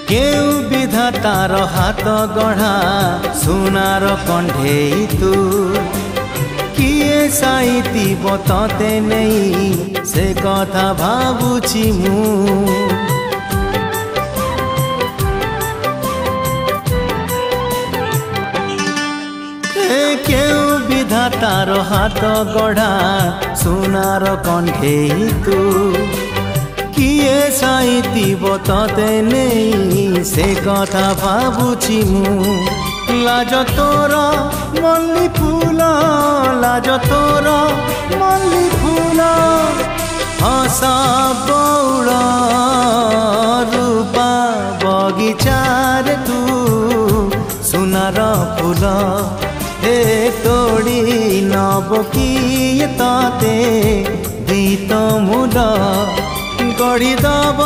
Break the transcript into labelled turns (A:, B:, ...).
A: केउ विधातार हाथ गढ़ा सुनार कंढेई तू किए साइती बतते नहीं से कथा भावुची मु केउ विधातार हाथ गढ़ा सुनार कंढेई तू किए साइती बतते नहीं से कथा भावुची मु लाज तोर मल्ली फूल लाज तोर मल्ली फूल हसा बौल रूपा बगीचार तू सुनार फूल हे तोड़ी नब किए ताते दीत मूल गढ़ी दब